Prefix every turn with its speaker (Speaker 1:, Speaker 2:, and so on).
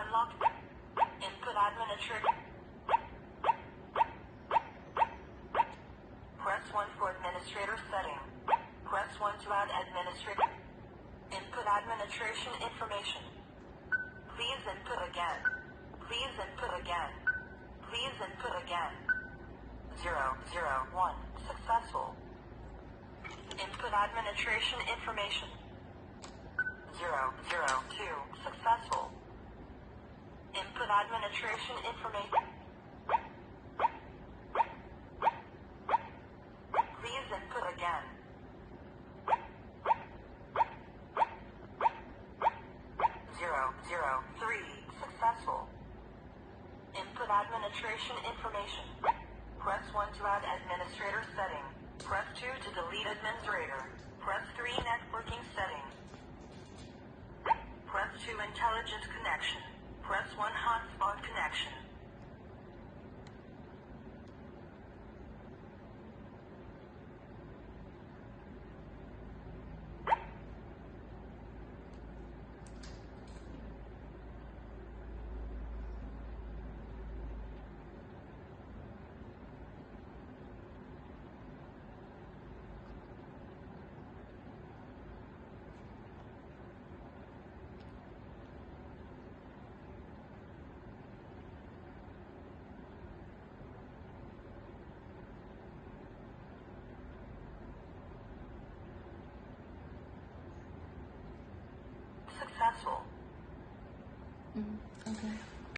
Speaker 1: unlocked. Input administrator. Press 1 for administrator setting. Press 1 to add administrator. Input administration information. Please input again. Please input again. Please input again. 001. Successful. Input administration information. 002. Successful. Input administration information. Please input again. 003. Successful. Input administration information. Press 1 to add administrator setting. Press 2 to delete administrator. Press 3 networking setting. Press 2 intelligent connection. Press 1 hotspot connection. Successful.
Speaker 2: Okay.